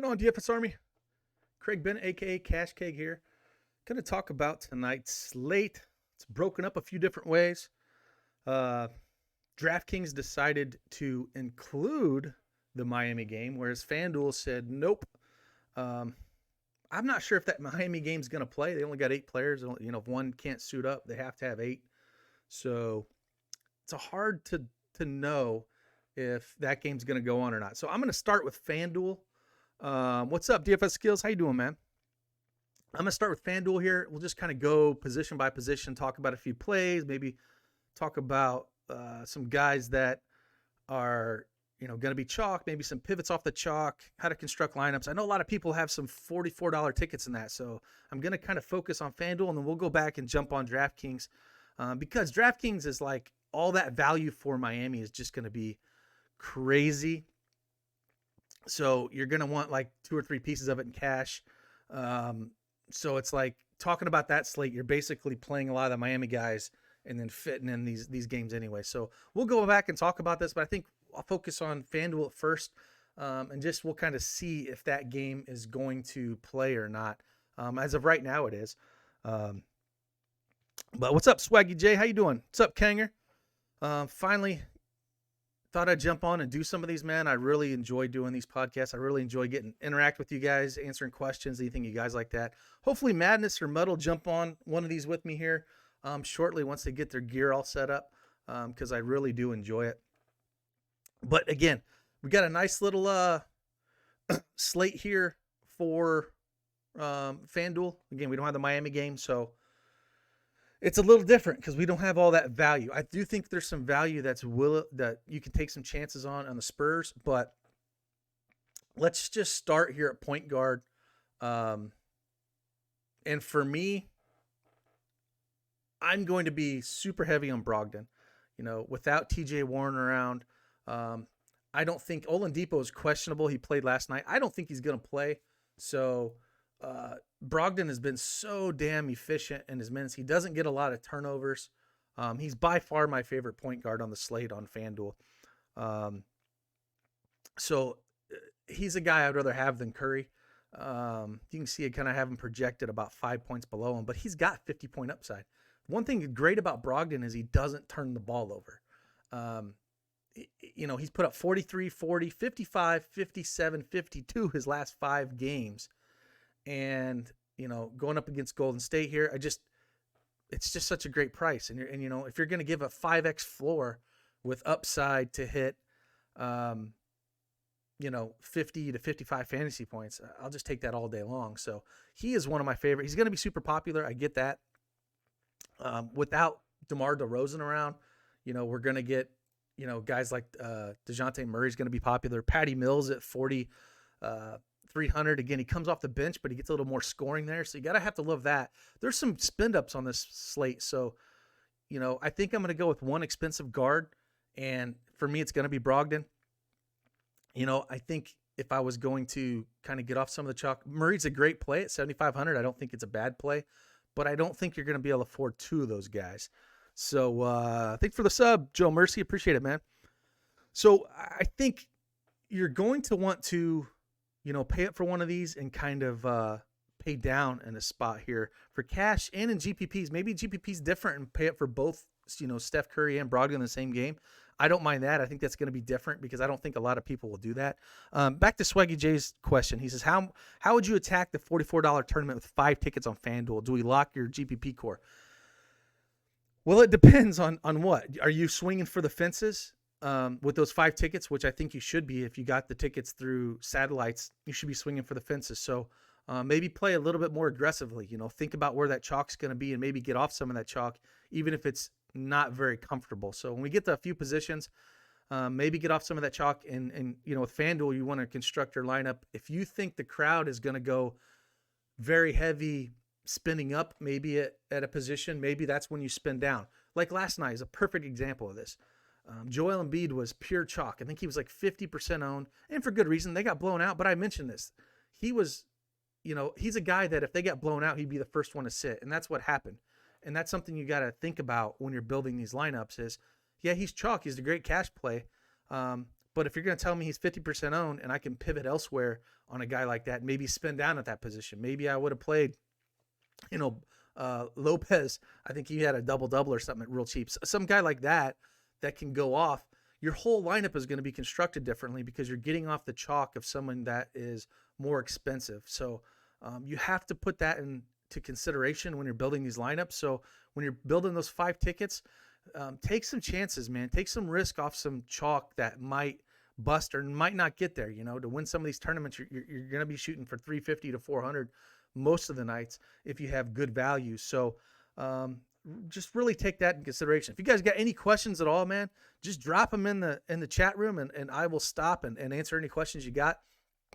on, DFS Army? Craig Bennett, aka Cash Keg here. Going to talk about tonight's slate. It's broken up a few different ways. Uh, DraftKings decided to include the Miami game, whereas Fanduel said nope. Um, I'm not sure if that Miami game's going to play. They only got 8 players. If one can't suit up, they have to have 8. So it's hard to know if that game's going to go on or not. So I'm going to start with Fanduel. What's up, DFS Skills? How you doing, man? I'm going to start with Fanduel here. We'll just kind of go position by position, talk about a few plays, maybe talk about some guys that are, going to be chalk, maybe some pivots off the chalk, how to construct lineups. I know a lot of people have some $44 tickets in that, so I'm going to kind of focus on Fanduel, and then we'll go back and jump on DraftKings because DraftKings is like all that value for Miami is just going to be crazy. So you're going to want like 2 or 3 pieces of it in cash. So it's like talking about that slate, you're basically playing a lot of the Miami guys and then fitting in these games anyway. So we'll go back and talk about this, but I think I'll focus on Fanduel at first, and just we'll kind of see if that game is going to play or not. As of right now, it is. But what's up, Swaggy J? How you doing? What's up, Kanger? Finally, thought I'd jump on and do some of these, man. I really enjoy doing these podcasts. I really enjoy interact with you guys, answering questions, anything you guys like that. Hopefully Madness or Muddle jump on one of these with me here shortly once they get their gear all set up, because I really do enjoy it. But again, we got a nice little slate here for Fanduel. Again, we don't have the Miami game, so it's a little different because we don't have all that value. I do think there's some value that you can take some chances on the Spurs, but let's just start here at point guard. And for me, I'm going to be super heavy on Brogdon. Without TJ Warren around, I don't think Oladipo is questionable. He played last night. I don't think he's going to play. So Brogdon has been so damn efficient in his minutes. He doesn't get a lot of turnovers. He's by far my favorite point guard on the slate on Fanduel. So he's a guy I'd rather have than Curry. You can see I kind of have him projected about 5 points below him, but he's got 50-point upside. One thing great about Brogdon is he doesn't turn the ball over. He's put up 43, 40, 55, 57, 52 his last 5 games. And, going up against Golden State here, it's just such a great price. And if you're going to give a 5x floor with upside to hit, 50 to 55 fantasy points, I'll just take that all day long. So he is one of my favorite. He's going to be super popular. I get that. Without DeMar DeRozan around, we're going to get, guys like DeJounte Murray's going to be popular. Patty Mills at 40, 300. Again, he comes off the bench, but he gets a little more scoring there. So you got to have to love that. There's some spend ups on this slate. So, I think I'm going to go with one expensive guard. And for me, it's going to be Brogdon. I think if I was going to kind of get off some of the chalk, Murray's a great play at 7,500. I don't think it's a bad play, but I don't think you're going to be able to afford 2 of those guys. So thanks for the sub, Joe Mercy. Appreciate it, man. So I think you're going to want to, pay up for one of these and kind of pay down in a spot here for cash and in GPPs. Maybe GPP's different and pay up for both, Steph Curry and Brogdon in the same game. I don't mind that. I think that's going to be different because I don't think a lot of people will do that. Back to Swaggy J's question. He says, how would you attack the $44 tournament with 5 tickets on FanDuel? Do we lock your GPP core? Well, it depends on what. Are you swinging for the fences with those 5 tickets, which I think you should be. If you got the tickets through satellites, you should be swinging for the fences. So maybe play a little bit more aggressively. Think about where that chalk's going to be and maybe get off some of that chalk, even if it's not very comfortable. So when we get to a few positions, maybe get off some of that chalk. And with FanDuel, you want to construct your lineup. If you think the crowd is going to go very heavy spinning up, maybe at a position, maybe that's when you spin down. Like last night is a perfect example of this. Joel Embiid was pure chalk. I think he was like 50% owned, and for good reason. They got blown out, but I mentioned this. He was, he's a guy that if they got blown out, he'd be the first one to sit, and that's what happened. And that's something you got to think about when you're building these lineups is, yeah, he's chalk. He's a great cash play. But But if you're going to tell me he's 50% owned and I can pivot elsewhere on a guy like that, maybe spin down at that position. Maybe I would have played, Lopez. I think he had a double-double or something real cheap. Some guy like that can go off. Your whole lineup is going to be constructed differently because you're getting off the chalk of someone that is more expensive. So you have to put that into consideration when you're building these lineups. So when you're building those 5 tickets, take some chances, man. Take some risk off some chalk that might bust or might not get there. To win some of these tournaments, you're going to be shooting for 350 to 400 most of the nights if you have good value. So just really take that in consideration. If you guys got any questions at all, man, just drop them in the chat room and I will stop and answer any questions you got.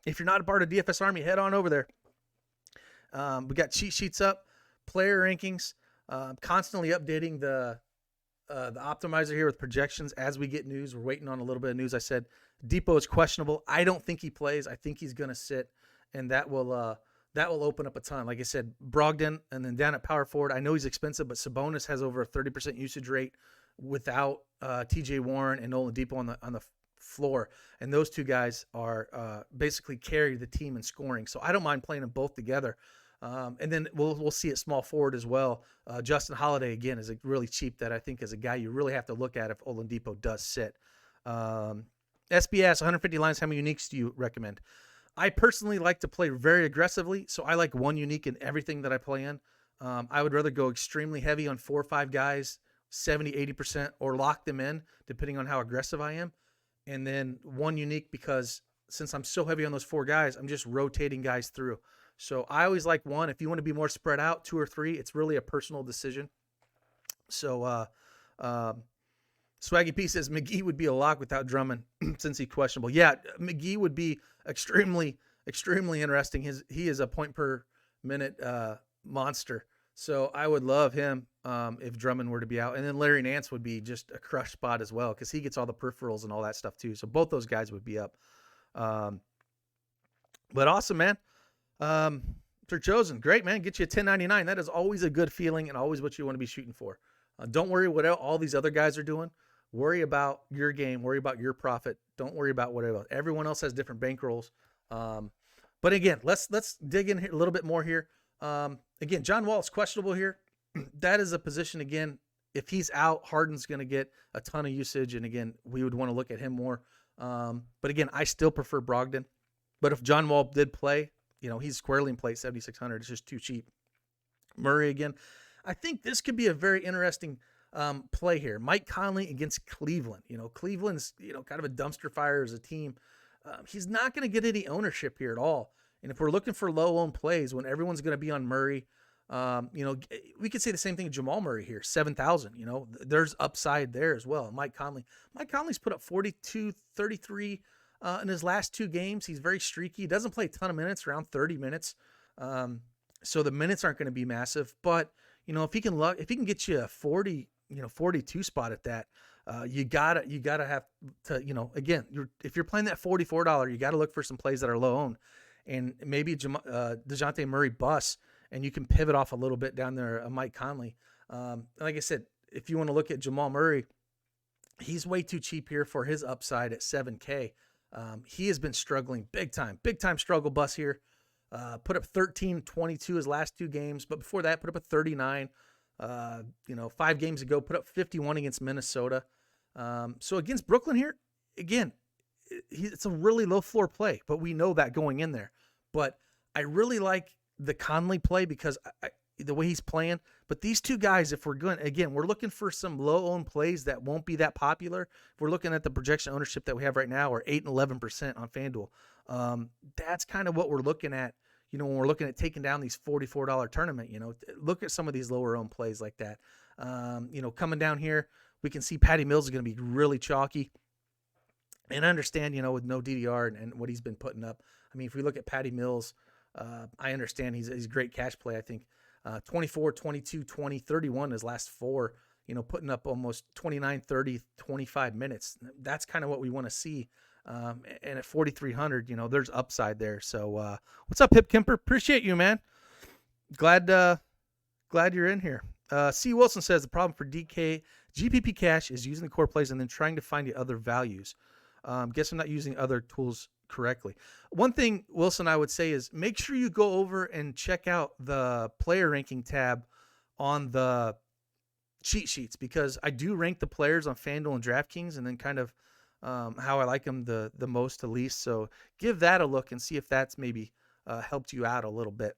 If you're not a part of DFS Army, head on over there. We got cheat sheets up, player rankings, constantly updating the optimizer here with projections as we get news. We're waiting on a little bit of news. I said Depot is questionable. I don't think he plays. I think he's going to sit, and that will open up a ton. Like I said, Brogdon, and then down at power forward, I know he's expensive, but Sabonis has over a 30% usage rate without TJ Warren and Nolan Depot on the floor, and those two guys are basically carry the team in scoring. So I don't mind playing them both together. And then we'll see at small forward as well. Justin Holiday, again, is really cheap that I think is a guy you really have to look at if Oladipo does sit. SBS, 150 lines, how many uniques do you recommend? I personally like to play very aggressively, so I like one unique in everything that I play in. I would rather go extremely heavy on 4 or 5 guys, 70, 80%, or lock them in, depending on how aggressive I am. And then one unique because since I'm so heavy on those 4 guys, I'm just rotating guys through. So I always like one. If you want to be more spread out, 2 or 3, it's really a personal decision. So Swaggy P says McGee would be a lock without Drummond since he's questionable. Yeah, McGee would be extremely, extremely interesting. He is a point per minute monster. So I would love him if Drummond were to be out. And then Larry Nance would be just a crush spot as well because he gets all the peripherals and all that stuff too. So both those guys would be up. But awesome, man. Sir Chosen, great, man. Get you a 1099. That is always a good feeling and always what you want to be shooting for. Don't worry what all these other guys are doing. Worry about your game. Worry about your profit. Don't worry about whatever. Everyone else has different bankrolls. But again, let's dig in here a little bit more here. Again, John Wall is questionable here. That is a position, again, if he's out, Harden's going to get a ton of usage. And again, we would want to look at him more. But again, I still prefer Brogdon. But if John Wall did play, he's squarely in play at 7,600. It's just too cheap. Murray again. I think this could be a very interesting play here. Mike Conley against Cleveland. Cleveland's, kind of a dumpster fire as a team. He's not going to get any ownership here at all. And if we're looking for low-owned plays when everyone's going to be on Murray, we could say the same thing of Jamal Murray here, 7,000. There's upside there as well. Mike Conley's put up 42, 33 in his last 2 games. He's very streaky. He doesn't play a ton of minutes, around 30 minutes. So the minutes aren't going to be massive. But, if he can get you a 40, 42 spot at that, you gotta have to, again, if you're playing that $44, you got to look for some plays that are low owned. And maybe DeJounte Murray busts, and you can pivot off a little bit down there, Mike Conley. Like I said, if you want to look at Jamal Murray, he's way too cheap here for his upside at 7K. He has been struggling big time struggle bus here. Put up 13, 22 his last 2 games, but before that, put up a 39. 5 games ago, put up 51 against Minnesota. So against Brooklyn here, again, it's a really low floor play, but we know that going in there. But I really like the Conley play because the way he's playing. But these 2 guys, if we're going, again, we're looking for some low-owned plays that won't be that popular. If we're looking at the projection ownership that we have right now, we're 8 and 11% on Fanduel. That's kind of what we're looking at, when we're looking at taking down these $44 tournament. Look at some of these lower-owned plays like that. Coming down here, we can see Patty Mills is going to be really chalky. And I understand, with no DDR and what he's been putting up. I mean, if we look at Patty Mills, I understand he's a great cash play. I think 24, 22, 20, 31 his last 4, putting up almost 29, 30, 25 minutes. That's kind of what we want to see. And at 4,300, there's upside there. So what's up, Hip Kemper? Appreciate you, man. Glad you're in here. C. Wilson says the problem for GPP cash is using the core plays and then trying to find the other values. Guess I'm not using other tools correctly. One thing, Wilson, I would say is make sure you go over and check out the player ranking tab on the cheat sheets, because I do rank the players on Fanduel and DraftKings, and then kind of how I like them the most to least. So give that a look and see if that's maybe helped you out a little bit.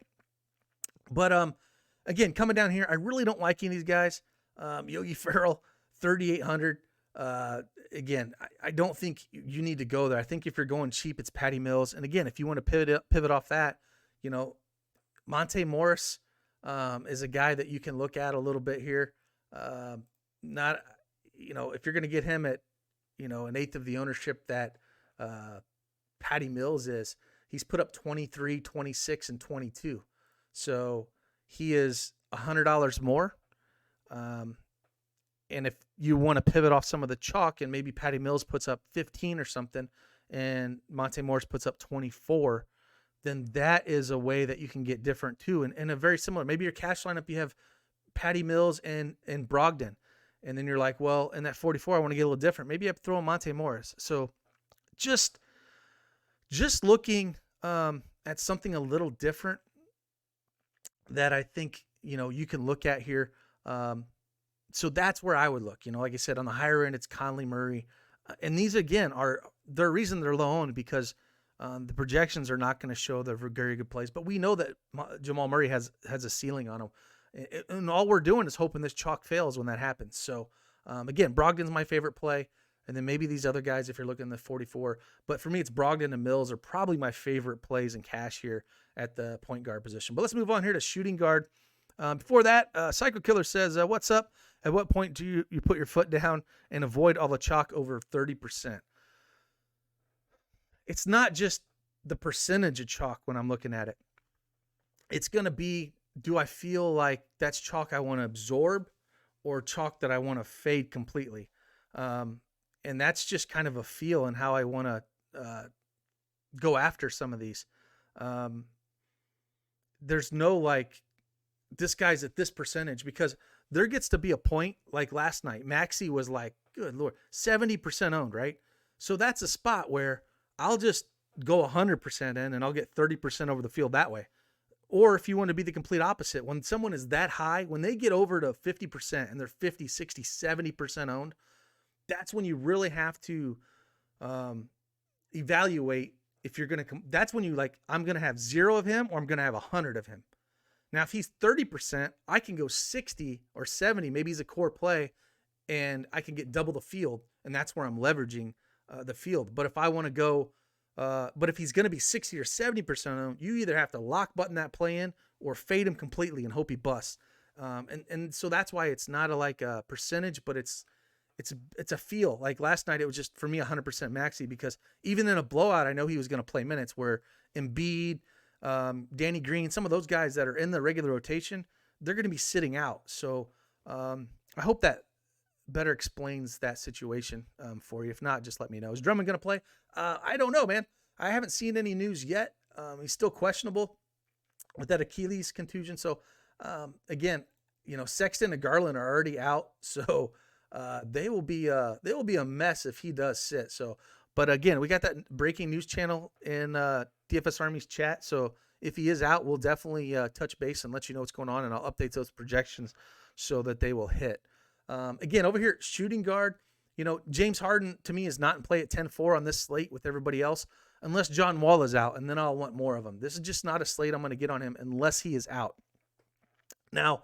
But again, coming down here, I really don't like any of these guys. Yogi Ferrell, 3,800. Again, I don't think you need to go there. I think if you're going cheap, it's Patty Mills. And again, if you want to pivot off that, Monte Morris is a guy that you can look at a little bit here. Not, if you're going to get him at, an eighth of the ownership that Patty Mills is, he's put up 23, 26, and 22. So he is $100 more. And if you want to pivot off some of the chalk, and maybe Patty Mills puts up 15 or something, and Monte Morris puts up 24, then that is a way that you can get different too. And a very similar, maybe your cash lineup, you have Patty Mills and Brogdon. And then you're like, well, in that 44, I want to get a little different. Maybe I throw in Monte Morris. So just looking at something a little different that I think, you can look at here. So that's where I would look. Like I said, on the higher end, it's Conley, Murray. And these, again, are the reason they're low owned, because the projections are not going to show the very good plays. But we know that Jamal Murray has a ceiling on him. And all we're doing is hoping this chalk fails when that happens. So, again, Brogdon's my favorite play. And then maybe these other guys if you're looking at the 44. But for me, it's Brogdon and Mills are probably my favorite plays in cash here at the point guard position. But let's move on here to shooting guard. Before that, Psycho Killer says, what's up? At what point do you put your foot down and avoid all the chalk over 30%? It's not just the percentage of chalk when I'm looking at it. It's going to be, do I feel like that's chalk I want to absorb or chalk that I want to fade completely? And that's just kind of a feel and how I want to go after some of these. There's no like, this guy's at this percentage, because there gets to be a point like last night. Maxey was like, good Lord, 70% owned, right? So that's a spot where I'll just go 100% in and I'll get 30% over the field that way. Or if you want to be the complete opposite, when someone is that high, when they get over to 50% and they're 50, 60, 70% owned, that's when you really have to evaluate if you're going to that's when you like, I'm going to have 0 of him or I'm going to have 100 of him. Now, if he's 30%, I can go 60 or 70. Maybe he's a core play, and I can get double the field, and that's where I'm leveraging the field. But if I want to go, but if he's going to be 60 or 70% owned, you either have to lock button that play in or fade him completely and hope he busts. And so that's why it's not like a percentage, but it's a feel. Like last night, it was just for me 100% Maxey, because even in a blowout, I know he was going to play minutes. Where Embiid, Danny Green, some of those guys that are in the regular rotation, they're going to be sitting out. So I hope that better explains that situation for you. If not, just let me know. Is Drummond going to play? I don't know, man. I haven't seen any news yet. He's still questionable with that Achilles contusion. So again, Sexton and Garland are already out. So they will be a mess if he does sit. So, but again, we got that breaking news channel in DFS Army's chat. So if he is out, we'll definitely touch base and let you know what's going on, and I'll update those projections so that they will hit. Again, over here, shooting guard, James Harden to me is not in play at 10-4 on this slate with everybody else, unless John Wall is out, and then I'll want more of him. This is just not a slate I'm going to get on him unless he is out. Now,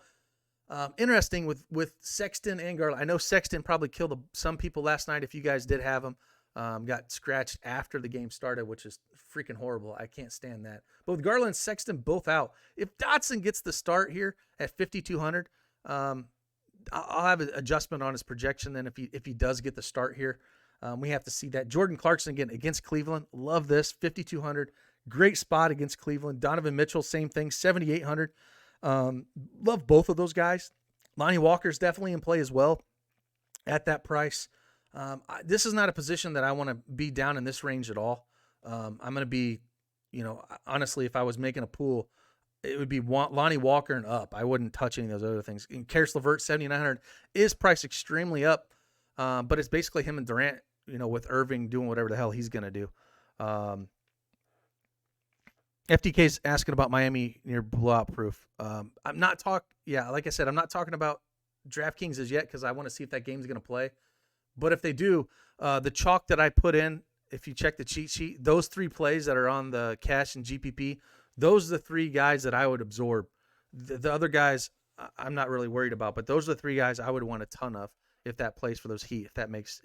interesting with Sexton and Garland. I know Sexton probably killed some people last night if you guys did have him. Got scratched after the game started, which is freaking horrible. I can't stand that. But with Garland and Sexton both out, if Dotson gets the start here at 5,200, I'll have an adjustment on his projection then if he does get the start here. We have to see that. Jordan Clarkson again against Cleveland. Love this. 5,200. Great spot against Cleveland. Donovan Mitchell, same thing. 7,800. Love both of those guys. Lonnie Walker's definitely in play as well at that price. This is not a position that I want to be down in this range at all. I'm going to be, honestly, if I was making a pool, it would be Lonnie Walker and up. I wouldn't touch any of those other things. And Karis LeVert, 7,900, is priced extremely up, but it's basically him and Durant with Irving doing whatever the hell he's going to do. FTK's asking about Miami near blowout proof. I'm not like I said, I'm not talking about DraftKings as yet because I want to see if that game's going to play. But if they do, the chalk that I put in, if you check the cheat sheet, those 3 plays that are on the cash and GPP, those are the 3 guys that I would absorb. The other guys, I'm not really worried about, but those are the 3 guys I would want a ton of if that plays for those Heat, if that makes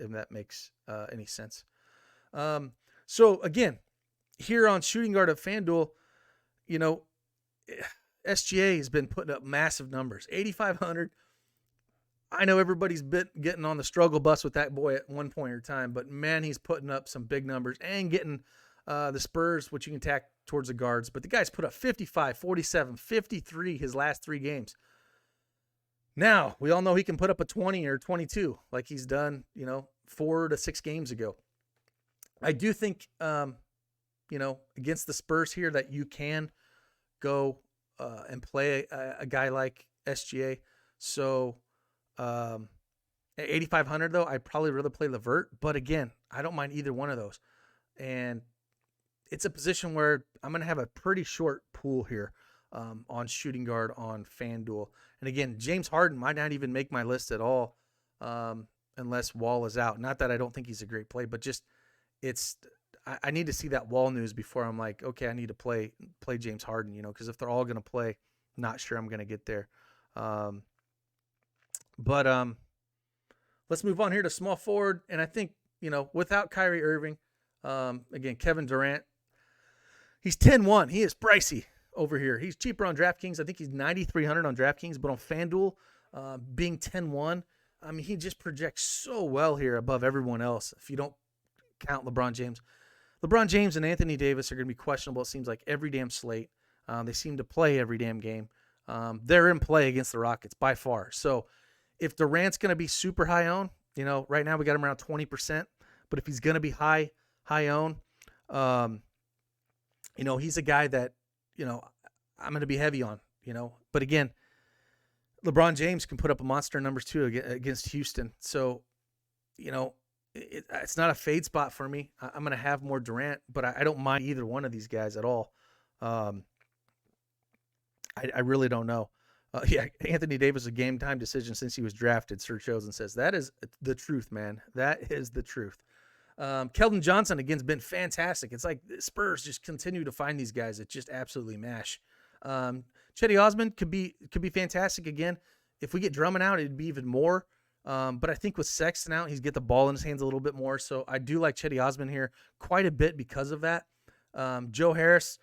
any sense. So again, here on Shooting Guard at Fanduel, SGA has been putting up massive numbers, 8,500. I know everybody's been getting on the struggle bus with that boy at one point in time, but man, he's putting up some big numbers and getting the Spurs, which you can tack towards the guards. But the guy's put up 55, 47, 53 his last 3 games. Now, we all know he can put up a 20 or 22 like he's done, 4 to 6 games ago. I do think, against the Spurs here that you can go and play a guy like SGA. So at 8,500 though, I'd probably rather play Levert. But again, I don't mind either one of those. And it's a position where I'm going to have a pretty short pool here on Shooting Guard on FanDuel. And again, James Harden might not even make my list at all unless Wall is out. Not that I don't think he's a great play, but just I need to see that Wall news before I'm like, okay, I need to play James Harden, because if they're all going to play, not sure I'm going to get there. But let's move on here to small forward. And I think, without Kyrie Irving, again, Kevin Durant, he's 10-1. He is pricey over here. He's cheaper on DraftKings. I think he's 9,300 on DraftKings, but on FanDuel, being 10-1, I mean, he just projects so well here above everyone else. If you don't count LeBron James. LeBron James and Anthony Davis are going to be questionable, it seems like, every damn slate. They seem to play every damn game. They're in play against the Rockets by far. So if Durant's going to be super high owned, right now we got him around 20%. But if he's going to be high owned, he's a guy that, I'm going to be heavy on, But again, LeBron James can put up a monster numbers too against Houston. So, it's not a fade spot for me. I'm going to have more Durant, but I don't mind either one of these guys at all. I really don't know. Anthony Davis, a game time decision since he was drafted, Sir Chosen says. That is the truth, man. That is the truth. Keldon Johnson, again, has been fantastic. It's like the Spurs just continue to find these guys that just absolutely mash. Chetty Osman could be fantastic again. If we get Drummond out, it'd be even more. But I think with Sexton out, he's get the ball in his hands a little bit more. So I do like Chetty Osman here quite a bit because of that. Joe Harris,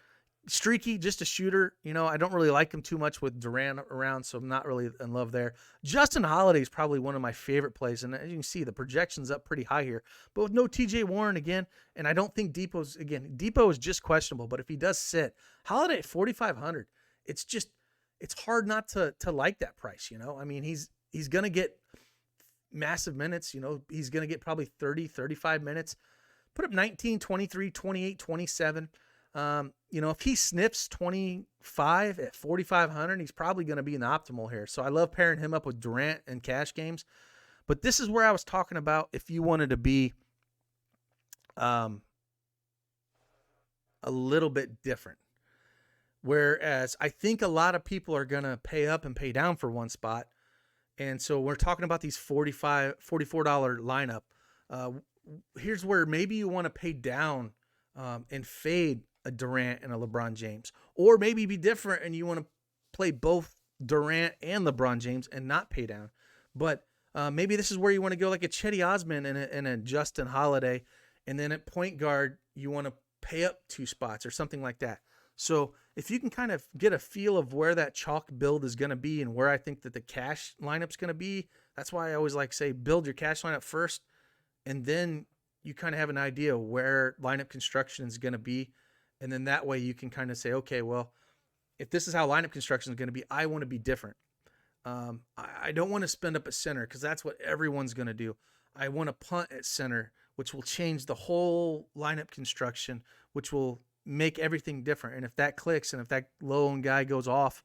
streaky, just a shooter. I don't really like him too much with Durant around, so I'm not really in love there. Justin Holiday is probably one of my favorite plays, and as you can see, the projection's up pretty high here. But with no TJ Warren again, and I don't think Depot is just questionable, but if he does sit, Holiday at 4,500, it's hard not to like that price, I mean, he's going to get massive minutes, he's going to get probably 30, 35 minutes, put up 19, 23, 28, 27. If he sniffs 25 at 4,500, he's probably going to be in the optimal here. So I love pairing him up with Durant and cash games. But this is where I was talking about if you wanted to be a little bit different. Whereas I think a lot of people are going to pay up and pay down for one spot. And so we're talking about these $44 lineup. Here's where maybe you want to pay down and fade a Durant and a LeBron James. Or maybe be different and you want to play both Durant and LeBron James and not pay down. But maybe this is where you want to go like a Chetty Osman and a Justin Holiday. And then at point guard, you want to pay up 2 spots or something like that. So if you can kind of get a feel of where that chalk build is going to be and where I think that the cash lineup's going to be, that's why I always like say build your cash lineup first, and then you kind of have an idea where lineup construction is going to be. And then that way you can kind of say, okay, well, if this is how lineup construction is going to be, I want to be different. I don't want to spend up at center because that's what everyone's going to do. I want to punt at center, which will change the whole lineup construction, which will make everything different. And if that clicks and if that low-owned guy goes off,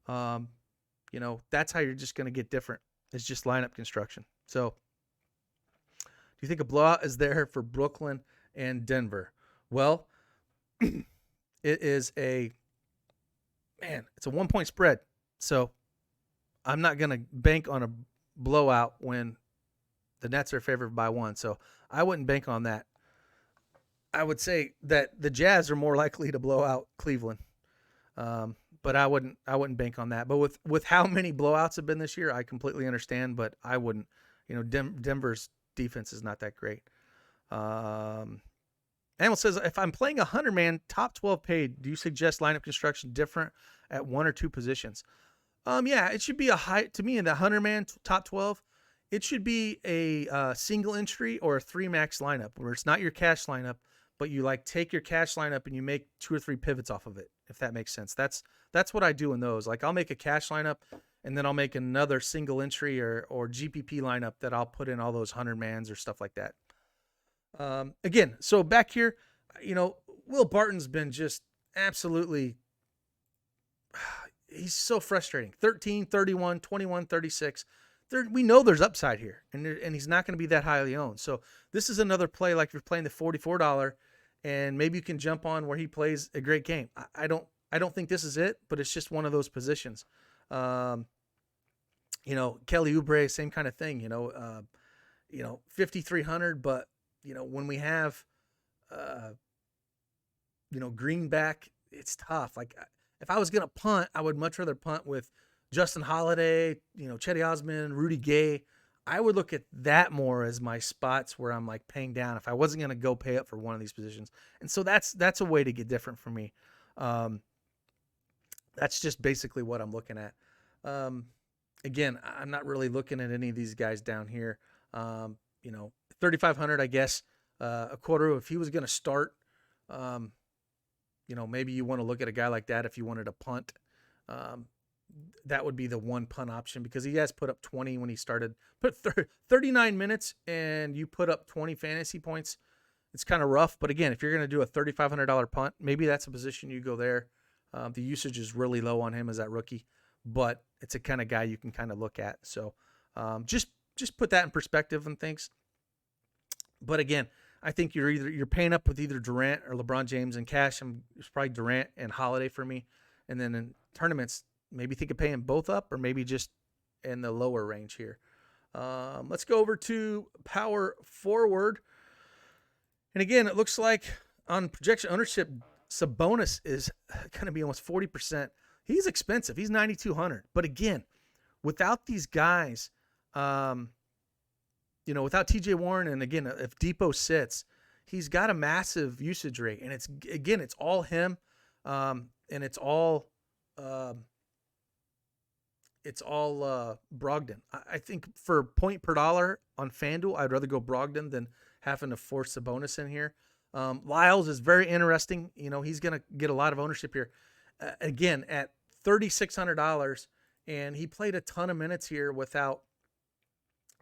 that's how you're just going to get different. It's just lineup construction. So you think a blowout is there for Brooklyn and Denver? Well, it is it's a 1-point spread. So I'm not going to bank on a blowout when the Nets are favored by 1. So I wouldn't bank on that. I would say that the Jazz are more likely to blow out Cleveland. But I wouldn't bank on that. But with how many blowouts have been this year, I completely understand, but I wouldn't. Denver's defense is not that great. Animal says, if I'm playing a 100-man top 12 paid, do you suggest lineup construction different at 1 or 2 positions? Yeah, it should be a high, to me, in the 100-man top 12, it should be a single entry or a 3-max lineup where it's not your cash lineup, but you take your cash lineup and you make 2 or 3 pivots off of it, if that makes sense. That's what I do in those. I'll make a cash lineup and then I'll make another single entry or GPP lineup that I'll put in all those 100-mans or stuff like that. Again, so back here, Will Barton's been just absolutely, he's so frustrating. 13, 31, 21, 36. We know there's upside here, and he's not going to be that highly owned. So this is another play, like if you're playing the $44, and maybe you can jump on where he plays a great game. I don't think this is it, but it's just one of those positions. Kelly Oubre, same kind of thing. 5,300, but when we have, Greenback, it's tough. If I was gonna punt, I would much rather punt with Justin Holiday, Chetty Osman, Rudy Gay. I would look at that more as my spots where I'm paying down if I wasn't going to go pay up for one of these positions. And so that's a way to get different for me. That's just basically what I'm looking at. Again, I'm not really looking at any of these guys down here. 3,500, I guess, a quarter. If he was going to start, maybe you want to look at a guy like that if you wanted to punt. That would be the one punt option because he has put up 20 when he started. Put 39 minutes and you put up 20 fantasy points. It's kind of rough. But again, if you're going to do a $3,500 punt, maybe that's a position you go there. The usage is really low on him as that rookie, but it's a kind of guy you can kind of look at. So just put that in perspective and things. But again, I think you're paying up with either Durant or LeBron James. And cash, it's probably Durant and Holiday for me. And then in tournaments, maybe think of paying both up or maybe just in the lower range here. Let's go over to power forward. And again, it looks like on projection ownership, Sabonis is going to be almost 40%. He's expensive. He's 9,200. But again, without these guys, without TJ Warren, and again, if Depot sits, he's got a massive usage rate. And it's all him. And it's all Brogdon. I think for point per dollar on Fanduel, I'd rather go Brogdon than having to force Sabonis in here. Lyles is very interesting. He's going to get a lot of ownership here. Again, at $3,600, and he played a ton of minutes here without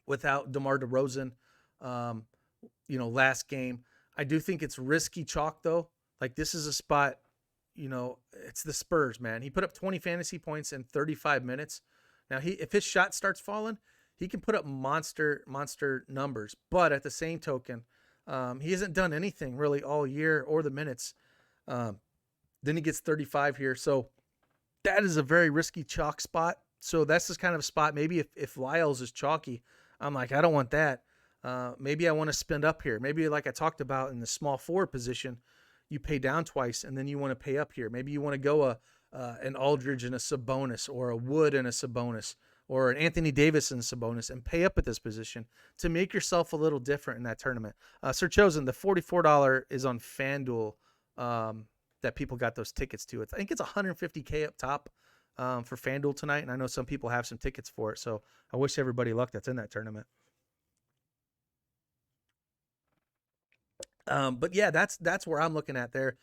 DeMar DeRozan, last game. I do think it's risky chalk, though. This is a spot, it's the Spurs, man. He put up 20 fantasy points in 35 minutes. Now, if his shot starts falling, he can put up monster numbers. But at the same token, he hasn't done anything really all year or the minutes. Then he gets 35 here. So that is a very risky chalk spot. So that's this kind of spot. Maybe if Lyles is chalky, I'm like, I don't want that. Maybe I want to spend up here. Maybe like I talked about in the small forward position, you pay down twice and then you want to pay up here. Maybe you want to go an Aldridge and a Sabonis, or a Wood and a Sabonis, or an Anthony Davis and a Sabonis, and pay up at this position to make yourself a little different in that tournament. Sir Chosen, the $44 is on FanDuel that people got those tickets to. I think it's $150K up top for FanDuel tonight, and I know some people have some tickets for it, so I wish everybody luck that's in that tournament. But yeah, that's where I'm looking at there.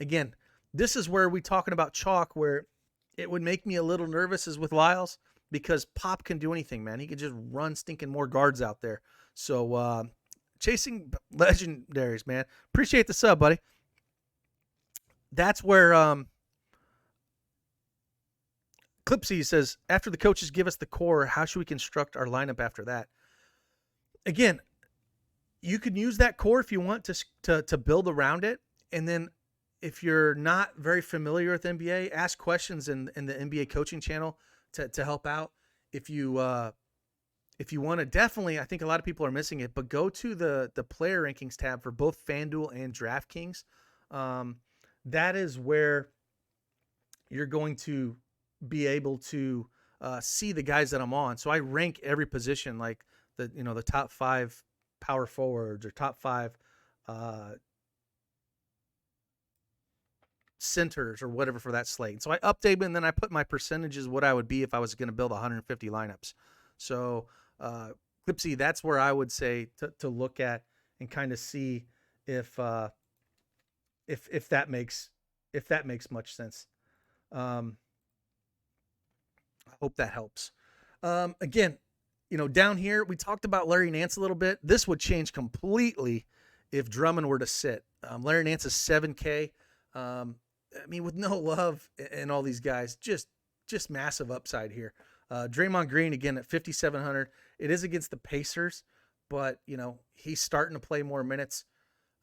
Again, this is where we talking about chalk, where it would make me a little nervous is with Lyles, because Pop can do anything, man. He can just run stinking more guards out there. So chasing legendaries, man. Appreciate the sub, buddy. That's where Clipsy says, after the coaches give us the core, how should we construct our lineup after that? Again, you can use that core if you want to build around it. And then if you're not very familiar with NBA, ask questions in the NBA coaching channel to help out. If you want to, definitely, I think a lot of people are missing it, but go to the player rankings tab for both FanDuel and DraftKings. That is where you're going to be able to see the guys that I'm on. So I rank every position, like the top 5 power forwards or top 5 centers or whatever for that slate. So I update and then I put my percentages, what I would be if I was going to build 150 lineups. So Clipsy, that's where I would say to look at and kind of see if that makes much sense. I hope that helps. Again, down here we talked about Larry Nance a little bit. This would change completely if Drummond were to sit. Larry Nance is 7K. With no love and all these guys, just massive upside here. Draymond Green again at 5,700. It is against the Pacers, but he's starting to play more minutes.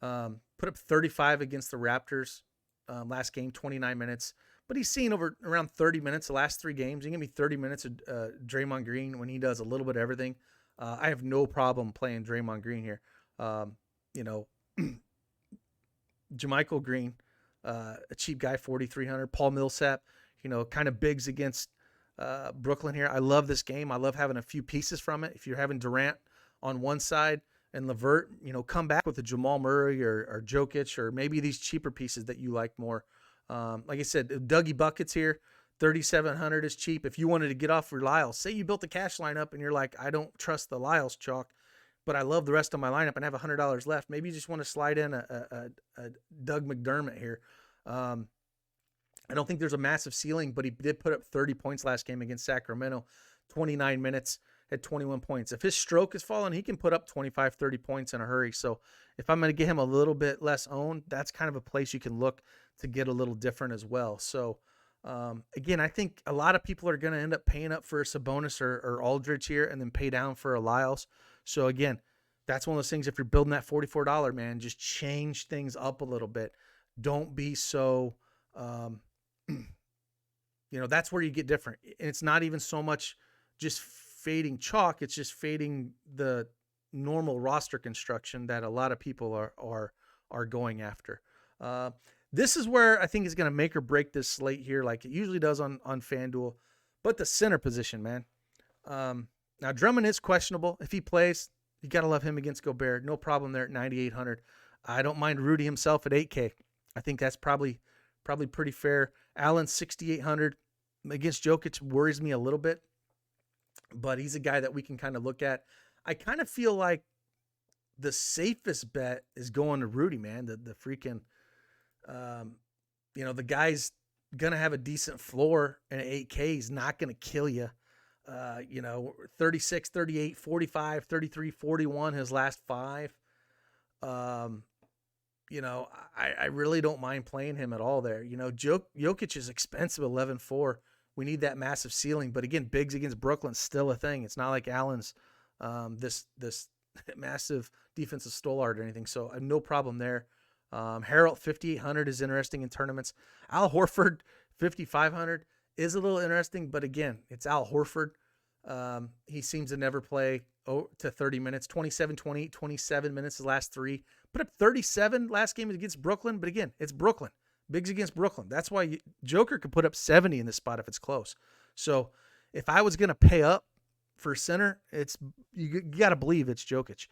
Put up 35 against the Raptors last game, 29 minutes. But he's seen around 30 minutes the last 3 games. You give me 30 minutes of Draymond Green when he does a little bit of everything. I have no problem playing Draymond Green here. Jermichael Green, a cheap guy, 4,300. Paul Millsap, kind of bigs against Brooklyn here. I love this game. I love having a few pieces from it. If you're having Durant on one side and LeVert, come back with a Jamal Murray or Jokic or maybe these cheaper pieces that you like more. Like I said, Dougie Buckets here, 3,700 is cheap. If you wanted to get off for Lyles, say you built a cash lineup and you're like, I don't trust the Lyles chalk, but I love the rest of my lineup and have $100 left. Maybe you just want to slide in a Doug McDermott here. I don't think there's a massive ceiling, but he did put up 30 points last game against Sacramento, 29 minutes at 21 points. If his stroke is falling, he can put up 25, 30 points in a hurry. So if I'm going to get him a little bit less owned, that's kind of a place you can look to get a little different as well. So again, I think a lot of people are going to end up paying up for a Sabonis or Aldridge here and then pay down for a Lyles. So again, that's one of those things, if you're building that $44, man, just change things up a little bit. Don't be so, that's where you get different. And it's not even so much just fading chalk. It's just fading the normal roster construction that a lot of people are going after. This is where I think is going to make or break this slate here, like it usually does on FanDuel. But the center position, man. Now, Drummond is questionable. If he plays, you got to love him against Gobert. No problem there at 9,800. I don't mind Rudy himself at 8K. I think that's probably pretty fair. Allen, 6,800. Against Jokic worries me a little bit, but he's a guy that we can kind of look at. I kind of feel like the safest bet is going to Rudy, man. The freaking, the guy's going to have a decent floor, and at 8K, he's not going to kill you. 36, 38, 45, 33, 41, his last 5. I really don't mind playing him at all there. Jokic is expensive, 11.4. We need that massive ceiling. But again, bigs against Brooklyn's still a thing. It's not like Allen's this massive defensive stalwart or anything. So I have no problem there. Harrell, 5,800 is interesting in tournaments. Al Horford, 5,500 is a little interesting. But again, it's Al Horford. He seems to never play to 30 minutes, 27, 28, 27 minutes the last 3. Put up 37 last game against Brooklyn. But again, it's Brooklyn. Bigs against Brooklyn. That's why Joker could put up 70 in this spot if it's close. So if I was going to pay up for center, you got to believe it's Jokic.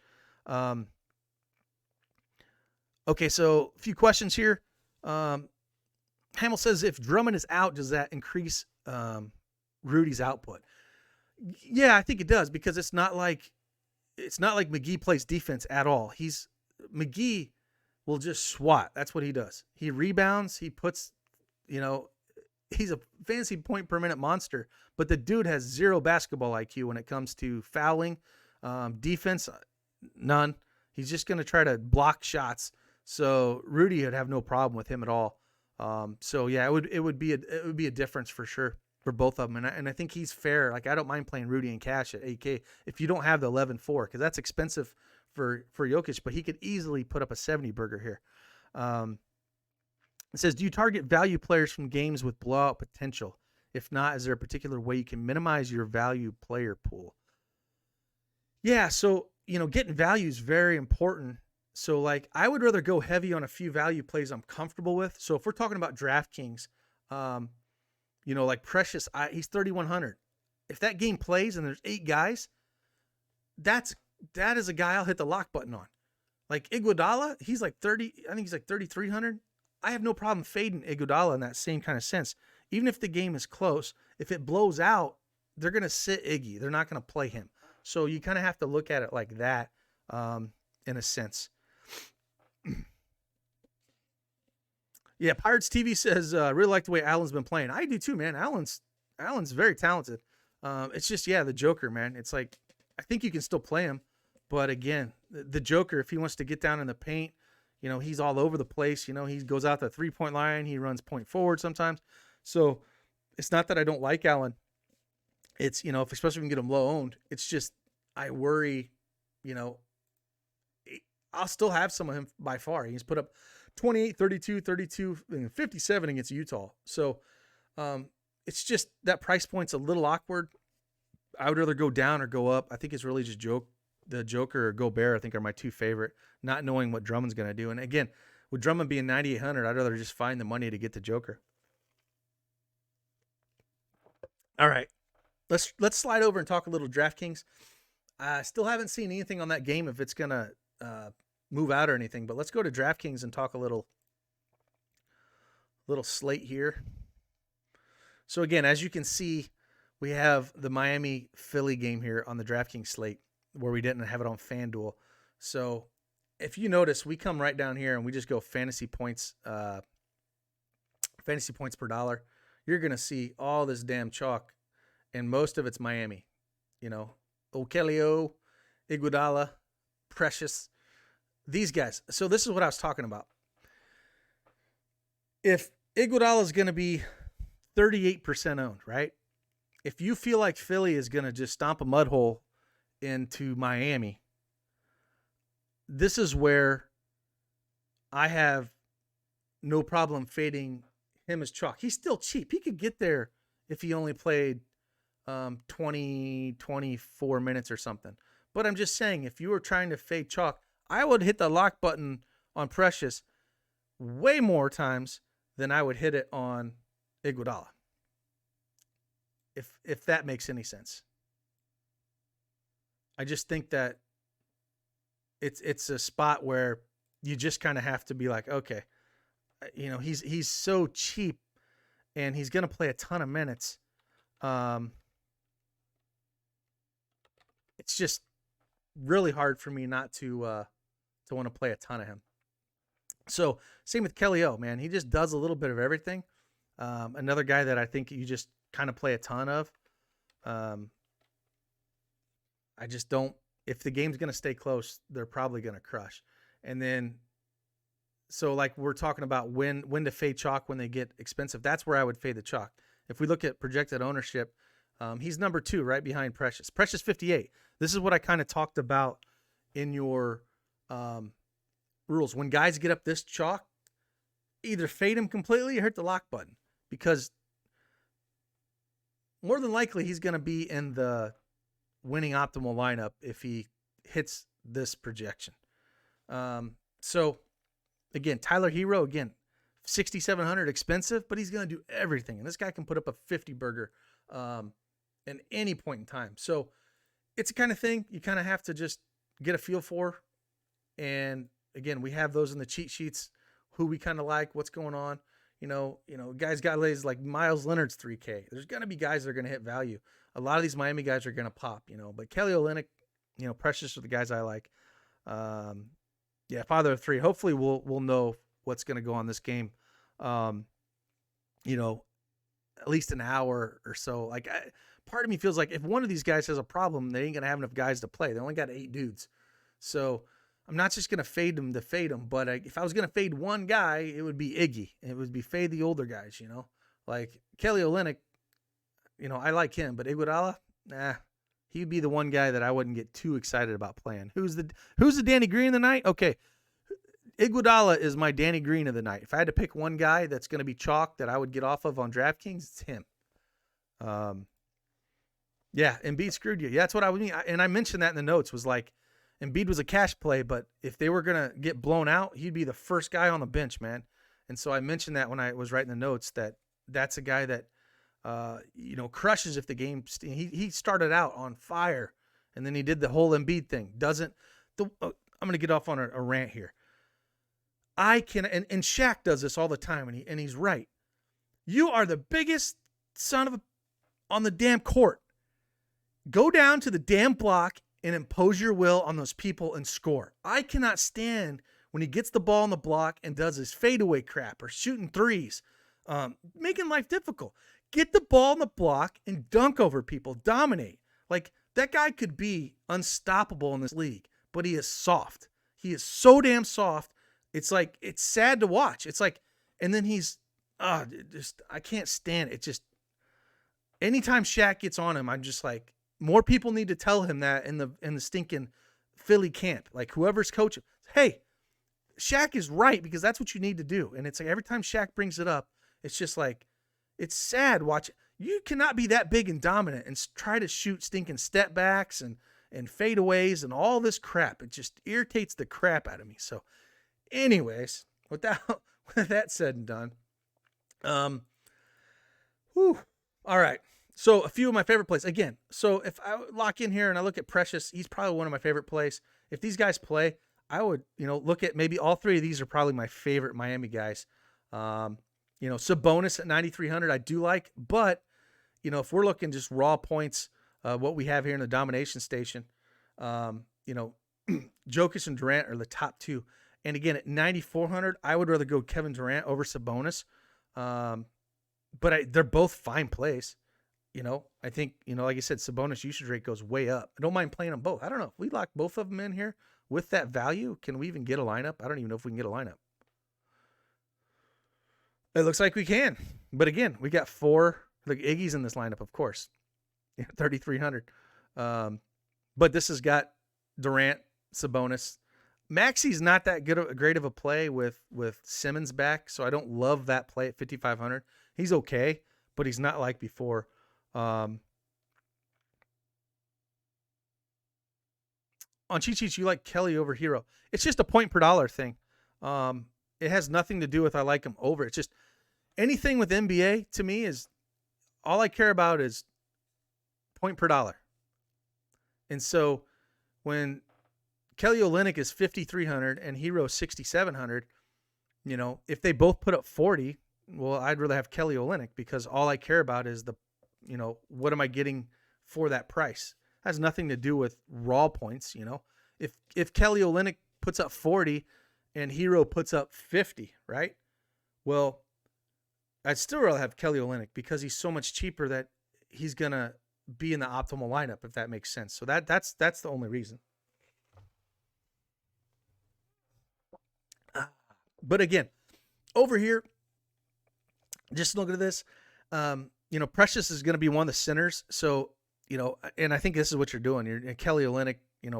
Okay, so a few questions here. Hamill says, if Drummond is out, does that increase Rudy's output? Yeah, I think it does, because it's not like McGee plays defense at all. McGee will just swat. That's what he does. He rebounds. He puts, he's a fantasy point per minute monster, but the dude has zero basketball IQ when it comes to fouling, defense, none. He's just going to try to block shots. So Rudy would have no problem with him at all. So yeah, it would be a difference for sure for both of them. And I think he's fair. Like, I don't mind playing Rudy and cash at 8K if you don't have the 11.4, because that's expensive for Jokic, but he could easily put up a 70 burger here. It says, do you target value players from games with blowout potential? If not, is there a particular way you can minimize your value player pool? Yeah, so, getting value is very important. So, like, I would rather go heavy on a few value plays I'm comfortable with. So, if we're talking about DraftKings, like Precious, he's 3,100. If that game plays and there's 8 guys, that is a guy I'll hit the lock button on. Like Iguodala, he's like 30. I think he's like 3,300. I have no problem fading Iguodala in that same kind of sense. Even if the game is close, if it blows out, they're going to sit Iggy. They're not going to play him. So you kind of have to look at it like that, in a sense. Yeah, Pirates TV says, really like the way Allen's been playing. I do too, man. Allen's very talented. It's just, the Joker, man. It's like, I think you can still play him. But again, the Joker, if he wants to get down in the paint, he's all over the place. He goes out the 3-point line. He runs point forward sometimes. So it's not that I don't like Allen. It's, especially when you get him low owned, it's just, I worry, I'll still have some of him by far. He's put up 28, 32, 32, and 57 against Utah. So it's just that price point's a little awkward. I would rather go down or go up. I think it's really just the Joker or Gobert, I think, are my two favorite, not knowing what Drummond's going to do. And again, with Drummond being 9,800, I'd rather just find the money to get the Joker. All right, let's slide over and talk a little DraftKings. I still haven't seen anything on that game if it's going to move out or anything, but let's go to DraftKings and talk a little slate here. So again, as you can see, we have the Miami-Philly game here on the DraftKings slate where we didn't have it on Fanduel. So if you notice, we come right down here and we just go fantasy points per dollar. You're going to see all this damn chalk, and most of it's Miami. Okelio, Iguodala, Precious, these guys. So this is what I was talking about. If Iguodala is going to be 38% owned, right? If you feel like Philly is going to just stomp a mud hole into Miami, this is where I have no problem fading him as chalk. He's still cheap. He could get there if he only played 20, 24 minutes or something. But I'm just saying, if you were trying to fade chalk, I would hit the lock button on Precious way more times than I would hit it on Iguodala. If that makes any sense. I just think that it's a spot where you just kind of have to be like, okay, he's so cheap and he's going to play a ton of minutes. It's just really hard for me not to want to play a ton of him. So same with Kelly O, man. He just does a little bit of everything. Another guy that I think you just kind of play a ton of. I just don't. If the game's going to stay close, they're probably going to crush. And then, so like we're talking about when to fade chalk when they get expensive. That's where I would fade the chalk. If we look at projected ownership, he's number 2 right behind Precious. Precious 58. This is what I kind of talked about in your rules. When guys get up this chalk, either fade him completely or hit the lock button, because more than likely he's going to be in the winning optimal lineup if he hits this projection. So again, Tyler Hero, 6,700 expensive, but he's going to do everything. And this guy can put up a 50 burger at any point in time. So it's a kind of thing you kind of have to just get a feel for. And again, we have those in the cheat sheets, who we kind of like, what's going on. Guys got lays like Miles Leonard's 3K. There's going to be guys that are going to hit value. A lot of these Miami guys are going to pop, but Kelly Olynyk, Precious are the guys I like. Father of 3. Hopefully we'll know what's going to go on this game. At least an hour or so. Like, part of me feels like if one of these guys has a problem, they ain't going to have enough guys to play. They only got 8 dudes. So I'm not just going to fade them to fade them, but if I was going to fade one guy, it would be Iggy. It would be fade the older guys, like Kelly Olynyk. I like him, but Iguodala, nah, he'd be the one guy that I wouldn't get too excited about playing. Who's the Danny Green of the night? Okay, Iguodala is my Danny Green of the night. If I had to pick one guy that's going to be chalk that I would get off of on DraftKings, it's him. Yeah, Embiid screwed you. Yeah, that's what I would mean. And I mentioned that in the notes, was like, Embiid was a cash play, but if they were going to get blown out, he'd be the first guy on the bench, man. And so I mentioned that when I was writing the notes, that that's a guy that, crushes if the game. He started out on fire, and then he did the whole Embiid thing. I'm going to get off on a rant here. And Shaq does this all the time, and he's right. You are the biggest son of a on the damn court. Go down to the damn block and impose your will on those people and score. I cannot stand when he gets the ball on the block and does his fadeaway crap or shooting threes, making life difficult. Get the ball on the block and dunk over people, dominate. Like, that guy could be unstoppable in this league, but he is soft. He is so damn soft. It's like, it's sad to watch. It's like, and then I can't stand it. It just, anytime Shaq gets on him, I'm just like, more people need to tell him that in the stinking Philly camp. Like, whoever's coaching, hey, Shaq is right, because that's what you need to do. And it's like, every time Shaq brings it up, it's just like, it's sad watching. You cannot be that big and dominant and try to shoot stinking step backs and fadeaways and all this crap. It just irritates the crap out of me. So anyways, with that said and done, all right. So a few of my favorite plays. Again, so if I lock in here and I look at Precious, he's probably one of my favorite plays. If these guys play, I would, look at maybe all three of these are probably my favorite Miami guys. Sabonis at 9,300, I do like, but, if we're looking just raw points, what we have here in the domination station, Jokic and Durant are the top two. And again, at 9,400, I would rather go Kevin Durant over Sabonis. But they're both fine plays. I think, like I said, Sabonis usage rate goes way up. I don't mind playing them both. I don't know. If we lock both of them in here with that value, can we even get a lineup? I don't even know if we can get a lineup. It looks like we can. But again, we got Iggy's in this lineup, of course. 3,300. But this has got Durant, Sabonis. Maxi's not that great of a play with Simmons back, so I don't love that play at 5,500. He's okay, but he's not like before. On cheat sheets, you like Kelly over Hero. It's just a point per dollar thing. It has nothing to do with I like him over. It's just anything with NBA to me is all I care about is point per dollar. And so when Kelly Olynyk is 5,300 and Hero 6,700, if they both put up 40, well, I'd rather have Kelly Olynyk, because all I care about is what am I getting for that price? It has nothing to do with raw points. If Kelly Olynyk puts up 40 and Hero puts up 50, right? Well, I'd still rather have Kelly Olynyk, because he's so much cheaper that he's going to be in the optimal lineup, if that makes sense. So that's the only reason. But again, over here, just look at this. Precious is going to be one of the centers. So, and I think this is what you're doing. You're Kelly Olynyk,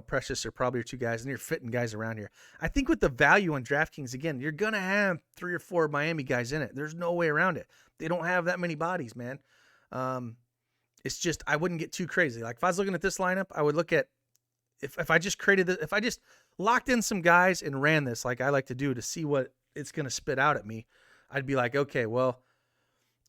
Precious are probably your two guys, and you're fitting guys around here. I think with the value on DraftKings, again, you're going to have 3 or 4 Miami guys in it. There's no way around it. They don't have that many bodies, man. It's just, I wouldn't get too crazy. Like, if I was looking at this lineup, I would look at, if I just created this, if I just locked in some guys and ran this like I like to do to see what it's going to spit out at me, I'd be like, okay, well,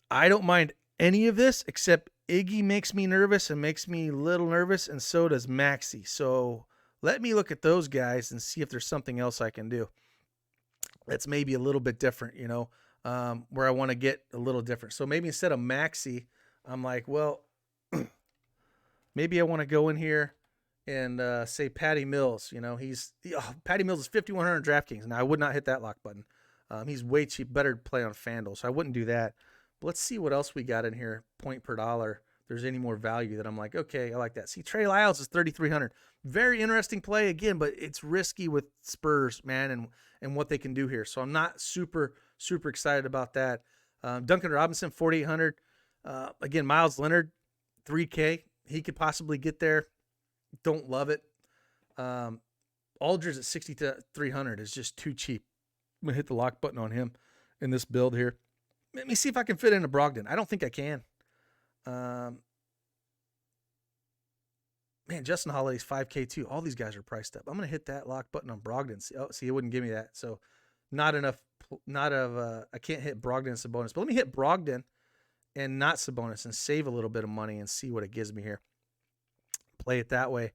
I don't mind any of this except Iggy makes me nervous and makes me a little nervous, and so does Maxey. So let me look at those guys and see if there's something else I can do that's maybe a little bit different, where I want to get a little different. So maybe instead of Maxey, I'm like, well, maybe I want to go in here and say Patty Mills. Patty Mills is 5,100 DraftKings. Now, I would not hit that lock button. He's way cheap, better to play on FanDuel, so I wouldn't do that. But let's see what else we got in here, point per dollar. If there's any more value that I'm like, okay, I like that. See, Trey Lyles is 3,300. Very interesting play again, but it's risky with Spurs, man, and what they can do here. So I'm not super, super excited about that. Duncan Robinson, 4,800. Again, Miles Leonard, 3K. He could possibly get there. Don't love it. Aldridge at 6,300 is just too cheap. I'm going to hit the lock button on him in this build here. Let me see if I can fit into Brogdon. I don't think I can. Man, Justin Holiday's 5K too. All these guys are priced up. I'm going to hit that lock button on Brogdon. See, it wouldn't give me that. So not enough. I can't hit Brogdon and Sabonis. But let me hit Brogdon and not Sabonis and save a little bit of money and see what it gives me here. Play it that way.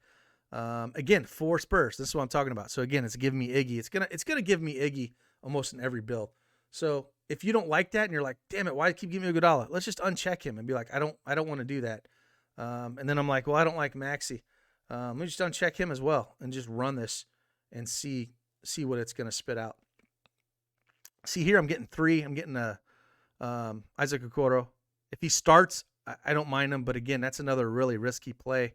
Again, 4 Spurs. This is what I'm talking about. So again, it's giving me Iggy. It's gonna give me Iggy almost in every build. So if you don't like that and you're like, damn it, why keep giving me Iguodala? Let's just uncheck him and be like, I don't want to do that. And then I'm like, well, I don't like Maxey. Let me just uncheck him as well and just run this and see what it's gonna spit out. See here, I'm getting 3. I'm getting Isaac Okoro. If he starts, I don't mind him. But again, that's another really risky play.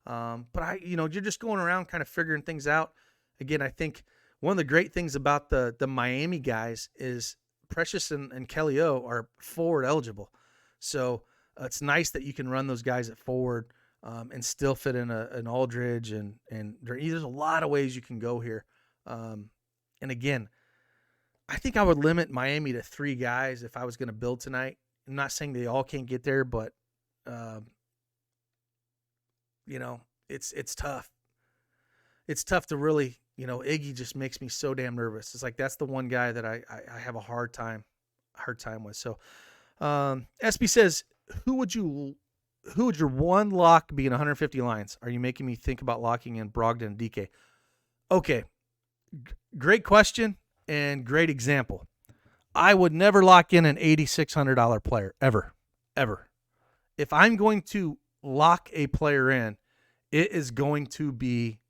But you're just going around kind of figuring things out. Again, I think one of the great things about the Miami guys is Precious and Kelly O are forward eligible. So it's nice that you can run those guys at forward and still fit in an Aldridge. And there's a lot of ways you can go here. And again, I think I would limit Miami to 3 guys if I was going to build tonight. I'm not saying they all can't get there, but it's tough. It's tough to really, Iggy just makes me so damn nervous. It's like that's the one guy that I have a hard time with. So SB says, who would your one lock be in 150 lines? Are you making me think about locking in Brogdon and DK? Okay, great question and great example. I would never lock in an $8,600 player ever. If I'm going to lock a player in, it is going to be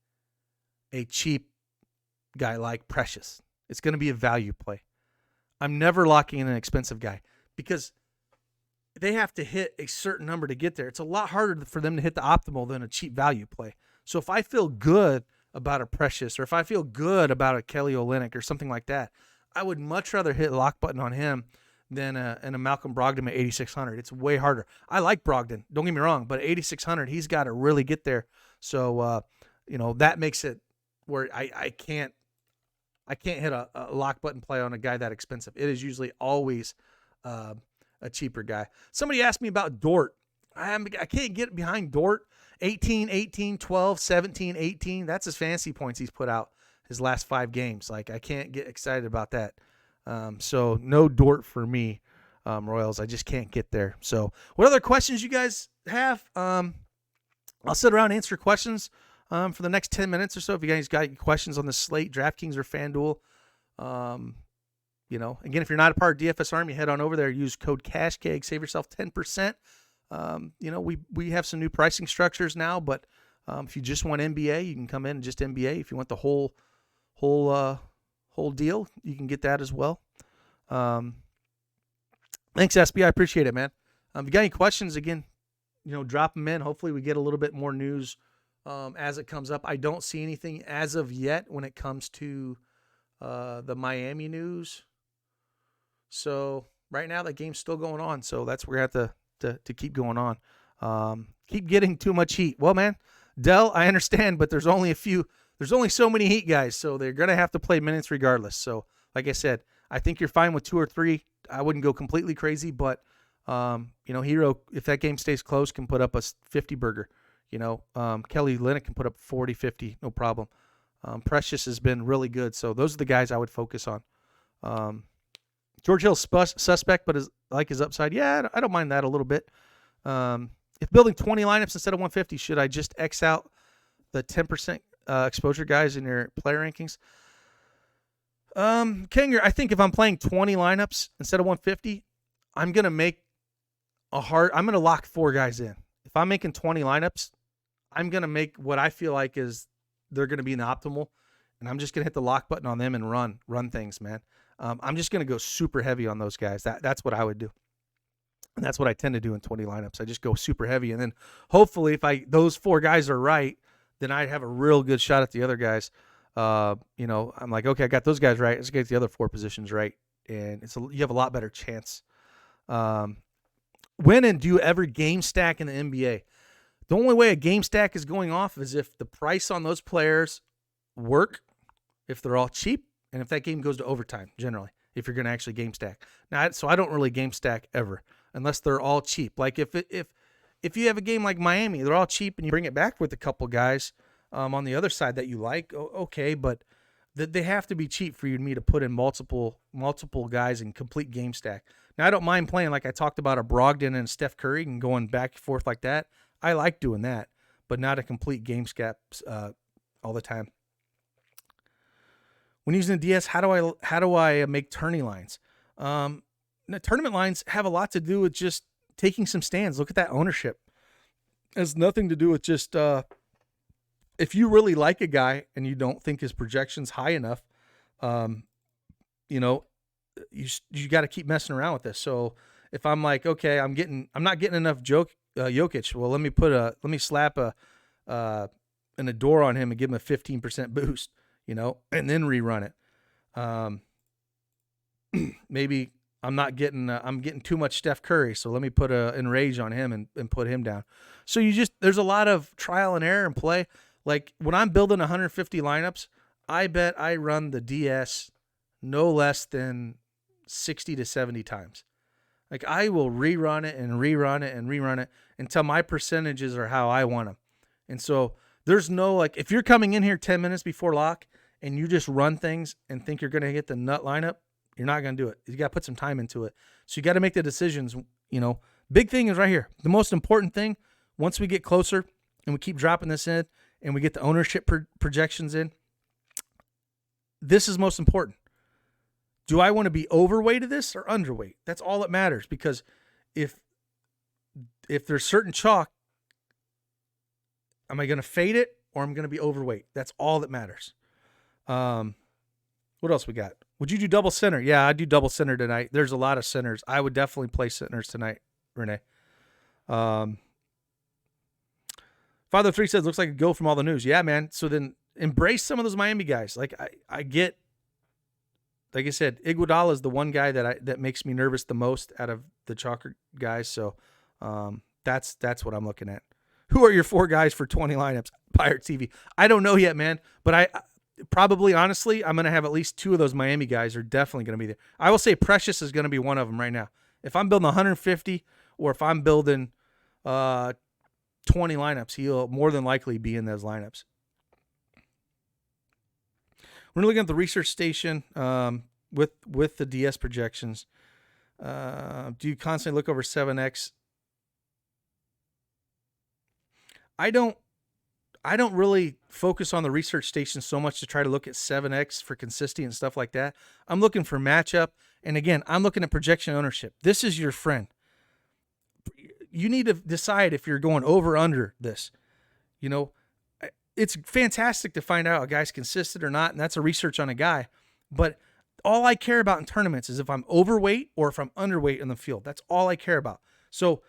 a cheap guy like Precious. It's going to be a value play. I'm never locking in an expensive guy because they have to hit a certain number to get there. It's a lot harder for them to hit the optimal than a cheap value play. So if I feel good about a Precious or if I feel good about a Kelly Olynyk or something like that, I would much rather hit lock button on him than a Malcolm Brogdon at 8,600. It's way harder. I like Brogdon. Don't get me wrong, but at 8,600, he's got to really get there. So, that makes it where I can't hit a lock button play on a guy that expensive. It is usually always a cheaper guy. Somebody asked me about Dort. I can't get behind Dort. 18, 18, 12, 17, 18. That's his fantasy points he's put out his last 5 games. Like, I can't get excited about that. So no Dort for me, Royals. I just can't get there. So what other questions you guys have? I'll sit around and answer questions for the next 10 minutes or so. If you guys got any questions on the slate, DraftKings or Fanduel, again, if you're not a part of DFS Army, head on over there. Use code CashKeg. Save yourself 10%. We have some new pricing structures now, but if you just want NBA, you can come in and just NBA. If you want the whole deal, you can get that as well. Thanks, SB. I appreciate it, man. If you got any questions, again, drop them in. Hopefully we get a little bit more news as it comes up. I don't see anything as of yet when it comes to the Miami news. So right now that game's still going on. So that's where we have to keep going on. Keep getting too much heat. Well, man, Dell, I understand, but there's only so many Heat guys, so they're going to have to play minutes regardless. So, like I said, I think you're fine with 2 or 3. I wouldn't go completely crazy, but, Hero, if that game stays close, can put up a 50 burger. Kelly Olynyk can put up 40, 50, no problem. Precious has been really good, so those are the guys I would focus on. George Hill's suspect, but his upside. Yeah, I don't mind that a little bit. If building 20 lineups instead of 150, should I just X out the 10% exposure guys in your player rankings? Kenger, I think if I'm playing 20 lineups instead of 150, I'm going to lock 4 guys in. If I'm making 20 lineups, I'm going to make what I feel like is they're going to be in the optimal, and I'm just going to hit the lock button on them and run things, man. I'm just going to go super heavy on those guys. That's what I would do. And that's what I tend to do in 20 lineups. I just go super heavy. And then hopefully if those 4 guys are right, then I'd have a real good shot at the other guys. I'm like, okay, I got those guys right. Let's get the other 4 positions right. And you have a lot better chance. When and do you ever game stack in the NBA? The only way a game stack is going off is if the price on those players work, if they're all cheap, and if that game goes to overtime, generally, if you're going to actually game stack. Now, so I don't really game stack ever unless they're all cheap. Like if you have a game like Miami, they're all cheap and you bring it back with a couple guys on the other side that you like, okay, but they have to be cheap for you and me to put in multiple guys in complete game stack. Now, I don't mind playing like I talked about a Brogdon and Steph Curry and going back and forth like that. I like doing that, but not a complete game stack all the time. When using the DS, how do I make tourney lines? Tournament lines have a lot to do with just taking some stands. Look at that ownership. It has nothing to do with just if you really like a guy and you don't think his projection's high enough, you got to keep messing around with this. So if I'm like, okay, I'm not getting enough Jokic. Well, let me slap an Adore on him and give him a 15% boost, and then rerun it. Maybe I'm getting too much Steph Curry, so let me put a Enrage on him and put him down. So there's a lot of trial and error and play. Like when I'm building 150 lineups, I bet I run the DS no less than 60 to 70 times. Like I will rerun it and rerun it and rerun it until my percentages are how I want them. And so there's no, like, if you're coming in here 10 minutes before lock and you just run things and think you're going to get the nut lineup, you're not going to do it. You got to put some time into it. So you got to make the decisions, Big thing is right here. The most important thing, once we get closer and we keep dropping this in and we get the ownership projections in, this is most important. Do I want to be overweight of this or underweight? That's all that matters, because if there's certain chalk, am I going to fade it or am I going to be overweight? That's all that matters. What else we got? Would you do double center? Yeah, I do double center tonight. There's a lot of centers. I would definitely play centers tonight, Renee. Father 3 says, looks like a go from all the news. Yeah, man. So then embrace some of those Miami guys. Like I get, like I said, Iguodala is the one guy that makes me nervous the most out of the chalker guys. So that's what I'm looking at. Who are your 4 guys for 20 lineups? Pirate TV. I don't know yet, man. But I probably, honestly, I'm going to have at least 2 of those Miami guys are definitely going to be there. I will say Precious is going to be one of them right now. If I'm building 150 or if I'm building 20 lineups, he'll more than likely be in those lineups. We're looking at the research station with the DS projections. Do you constantly look over 7X? I don't really focus on the research station so much to try to look at 7X for consistency and stuff like that. I'm looking for matchup. And again, I'm looking at projection ownership. This is your friend. You need to decide if you're going over or under this. It's fantastic to find out a guy's consistent or not, and that's a research on a guy. But all I care about in tournaments is if I'm overweight or if I'm underweight in the field. That's all I care about. So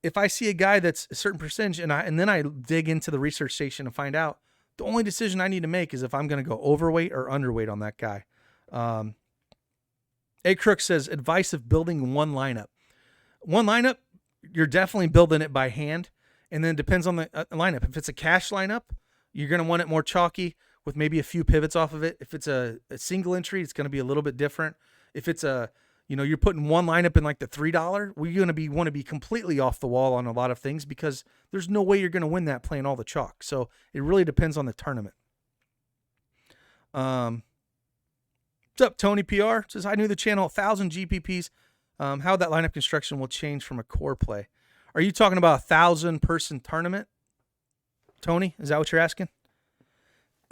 if I see a guy that's a certain percentage and then I dig into the research station and find out, the only decision I need to make is if I'm going to go overweight or underweight on that guy. A Crook says, advice of building one lineup. One lineup, you're definitely building it by hand, and then it depends on the lineup. If it's a cash lineup, you're going to want it more chalky with maybe a few pivots off of it. If it's a single entry, it's going to be a little bit different. If it's you're putting one lineup in like the $3, well, you're going to want to be completely off the wall on a lot of things because there's no way you're going to win that playing all the chalk. So it really depends on the tournament. What's up, Tony PR? Says, I knew the channel 1,000 GPPs. How that lineup construction will change from a core play. Are you talking about 1,000-person tournament, Tony? Is that what you're asking?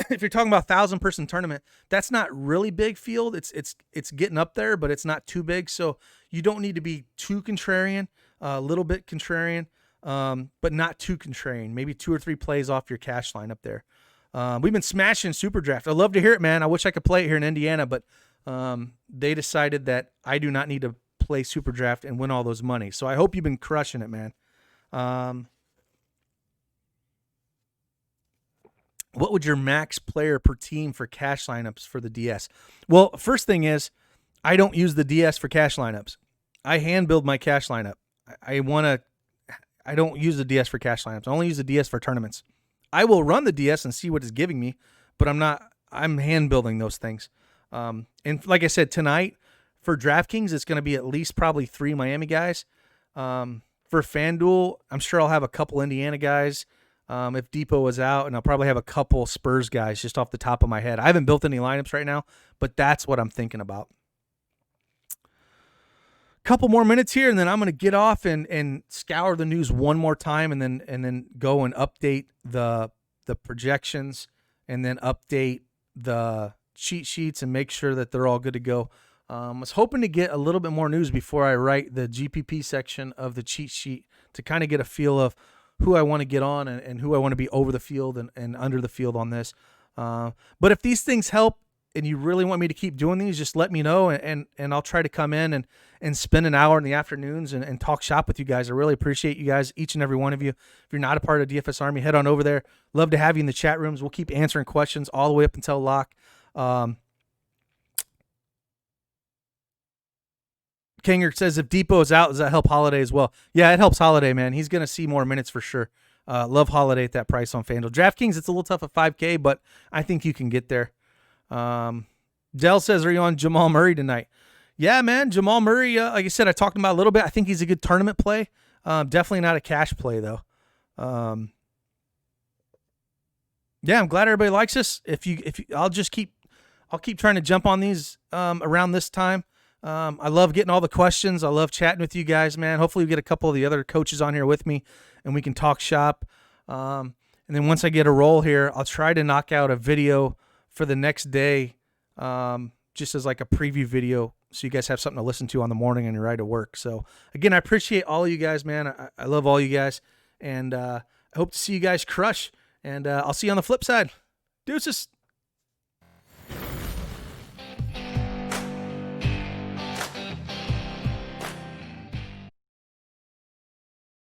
If you're talking about 1,000-person tournament, that's not really big field. It's getting up there, but it's not too big. So you don't need to be too contrarian, a little bit contrarian, but not too contrarian. Maybe 2 or 3 plays off your cash line up there. We've been smashing Super Draft. I'd love to hear it, man. I wish I could play it here in Indiana, but they decided that I do not need to play Super Draft and win all those money. So I hope you've been crushing it, man. What would your max player per team for cash lineups for the DS? Well, first thing is, I don't use the DS for cash lineups. I hand build my cash lineup. I want I don't use the DS for cash lineups. I only use the DS for tournaments. I will run the DS and see what it's giving me, but I'm hand building those things. And like I said, tonight for DraftKings, it's going to be at least probably 3 Miami guys. For Fanduel, I'm sure I'll have a couple Indiana guys if Depot is out, and I'll probably have a couple Spurs guys just off the top of my head. I haven't built any lineups right now, but that's what I'm thinking about. Couple more minutes here, and then I'm going to get off and scour the news one more time, and then go and update the projections, and then update the cheat sheets and make sure that they're all good to go. I was hoping to get a little bit more news before I write the GPP section of the cheat sheet to kind of get a feel of who I want to get on and who I want to be over the field and under the field on this. But if these things help and you really want me to keep doing these, just let me know, and I'll try to come in and spend an hour in the afternoons and talk shop with you guys. I really appreciate you guys, each and every one of you. If you're not a part of DFS Army, head on over there. Love to have you in the chat rooms. We'll keep answering questions all the way up until lock. Kinger says, if Depot is out, does that help Holiday as well? Yeah, it helps Holiday, man. He's going to see more minutes for sure. Love Holiday at that price on FanDuel. DraftKings, it's a little tough at 5K, but I think you can get there. Dell says, are you on Jamal Murray tonight? Yeah, man. Jamal Murray, like I said, I talked about a little bit. I think he's a good tournament play. Definitely not a cash play, though. Yeah, I'm glad everybody likes this. I'll keep trying to jump on these around this time. I love getting all the questions. I love chatting with you guys, man. Hopefully we get a couple of the other coaches on here with me and we can talk shop. And then once I get a roll here, I'll try to knock out a video for the next day, just as like a preview video, so you guys have something to listen to on the morning and your ride to work. So again, I appreciate all of you guys, man. I love all you guys, and I hope to see you guys crush, and I'll see you on the flip side. Deuces.